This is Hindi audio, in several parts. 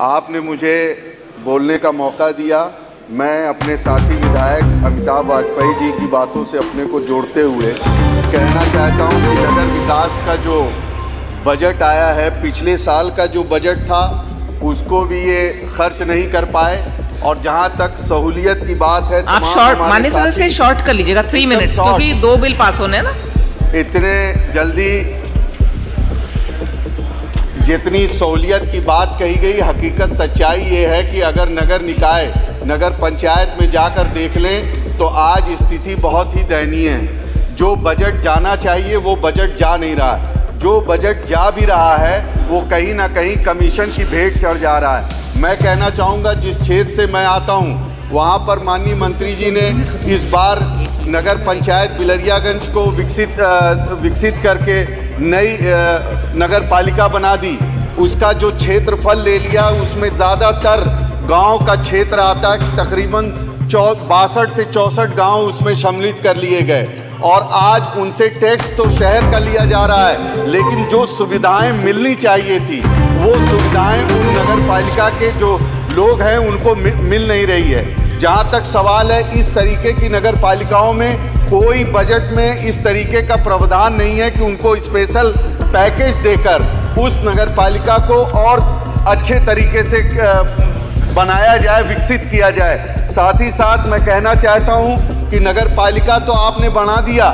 आपने मुझे बोलने का मौका दिया। मैं अपने साथी विधायक अमिताभ वाजपेयी जी की बातों से अपने को जोड़ते हुए कहना चाहता हूं कि नगर विकास का जो बजट आया है, पिछले साल का जो बजट था उसको भी ये खर्च नहीं कर पाए। और जहां तक सहूलियत की बात है, आप शॉर्ट माननीय सदस्य से शॉर्ट कर लीजिएगा 3 मिनट्स, क्योंकि 2 बिल पास होने हैं ना। इतने जल्दी जितनी सहूलियत की बात कही गई, हकीकत सच्चाई ये है कि अगर नगर निकाय, नगर पंचायत में जाकर देख लें तो आज स्थिति बहुत ही दयनीय है। जो बजट जाना चाहिए वो बजट जा नहीं रहा। जो बजट जा भी रहा है वो कहीं ना कहीं कमीशन की भेंट चढ़ जा रहा है। मैं कहना चाहूँगा, जिस क्षेत्र से मैं आता हूँ वहाँ पर माननीय मंत्री जी ने इस बार नगर पंचायत बिलरियागंज को विकसित करके नई नगर पालिका बना दी। उसका जो क्षेत्रफल ले लिया उसमें ज़्यादातर गांव का क्षेत्र आता है, तकरीबन 62 से 64 गांव उसमें सम्मिलित कर लिए गए। और आज उनसे टैक्स तो शहर का लिया जा रहा है, लेकिन जो सुविधाएं मिलनी चाहिए थी वो सुविधाएं उन नगर पालिका के जो लोग हैं उनको मिल नहीं रही है। जहां तक सवाल है, इस तरीके की नगर पालिकाओं में कोई बजट में इस तरीके का प्रावधान नहीं है कि उनको स्पेशल पैकेज देकर उस नगर पालिका को और अच्छे तरीके से बनाया जाए, विकसित किया जाए। साथ ही साथ मैं कहना चाहता हूं कि नगर पालिका तो आपने बना दिया,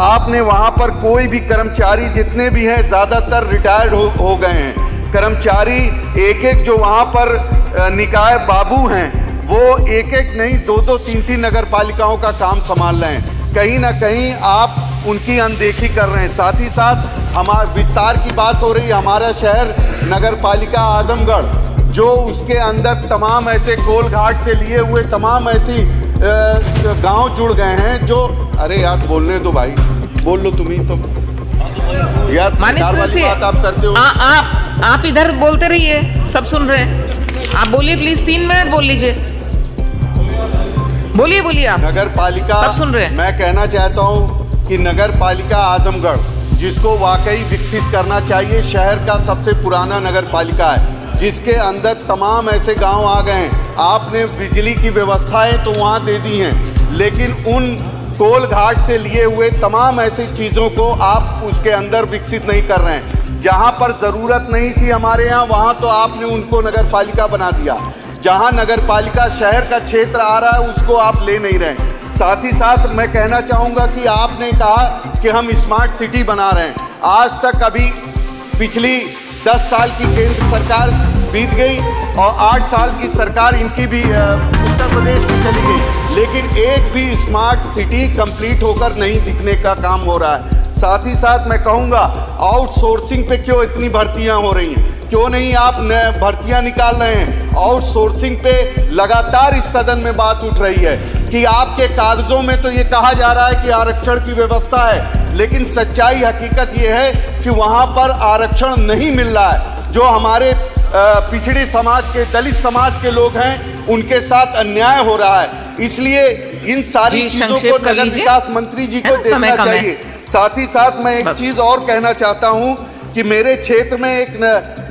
आपने वहां पर कोई भी कर्मचारी जितने भी हैं ज़्यादातर रिटायर्ड हो गए हैं। कर्मचारी एक जो वहां पर निकाय बाबू हैं वो एक नहीं 2-2, 3-3 नगर पालिकाओं का काम संभाल रहे हैं। कहीं ना कहीं आप उनकी अनदेखी कर रहे हैं। साथ ही साथ हमारे विस्तार की बात हो रही है। हमारा शहर नगर पालिका आजमगढ़, जो उसके अंदर तमाम ऐसे कोल घाट से लिए हुए तमाम ऐसी गांव जुड़ गए हैं जो, अरे यार बोलने दो भाई, बोल लो तुम ही तो यार, बात आप करते हो। आप इधर बोलते रहिए, सब सुन रहे हैं। आप बोलिए प्लीज, 3 मिनट बोल लीजिए। बोलिए आप। नगर पालिका सब सुन रहे हैं। मैं कहना चाहता हूं कि नगर पालिका आजमगढ़, जिसको वाकई विकसित करना चाहिए, शहर का सबसे पुराना नगर पालिका है, जिसके अंदर तमाम ऐसे गांव आ गए हैं। आपने बिजली की व्यवस्थाएं तो वहां दे दी हैं, लेकिन उन कोल घाट से लिए हुए तमाम ऐसी चीज़ों को आप उसके अंदर विकसित नहीं कर रहे हैं। जहां पर ज़रूरत नहीं थी हमारे यहाँ, वहां तो आपने उनको नगर पालिका बना दिया। जहां नगर पालिका शहर का क्षेत्र आ रहा है उसको आप ले नहीं रहे। साथ ही साथ मैं कहना चाहूँगा कि आपने कहा कि हम स्मार्ट सिटी बना रहे हैं। आज तक अभी पिछली 10 साल की केंद्र सरकार बीत गई और 8 साल की सरकार इनकी भी उत्तर प्रदेश की चली गई, लेकिन एक भी स्मार्ट सिटी कंप्लीट होकर नहीं दिखने का काम हो रहा है। साथ ही साथ मैं कहूँगा, आउटसोर्सिंग पे क्यों इतनी भर्तियाँ हो रही हैं? क्यों नहीं आप भर्तियाँ निकाल रहे हैं? आउटसोर्सिंग पे लगातार इस सदन में बात उठ रही है कि आपके कागजों में तो ये कहा जा रहा है कि आरक्षण की व्यवस्था है, लेकिन सच्चाई हकीकत ये है कि वहाँ पर आरक्षण नहीं मिल रहा है। जो हमारे पिछड़े समाज के, दलित समाज के लोग हैं, उनके साथ अन्याय हो रहा है। इसलिए इन सारी चीजों को नगर विकास मंत्री जी को देखना चाहिए। साथ ही साथ मैं एक चीज और कहना चाहता हूं कि मेरे क्षेत्र में एक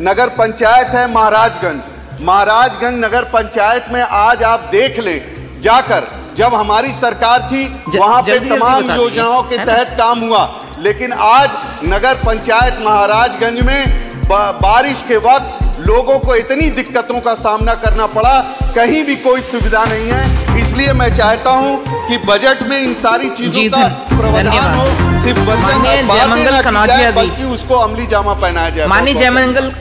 नगर पंचायत है महाराजगंज नगर पंचायत में आज आप देख लें जाकर, जब हमारी सरकार थी वहां पे तमाम योजनाओं के तहत काम हुआ, लेकिन आज नगर पंचायत महाराजगंज में बारिश के वक्त लोगों को इतनी दिक्कतों का सामना करना पड़ा, कहीं भी कोई सुविधा नहीं है। इसलिए मैं चाहता हूं कि बजट में इन सारी चीजों का प्रावधान हो, सिर्फ बल्कि उसको अमली जामा पहनाया जाए। माननीय जयमंगल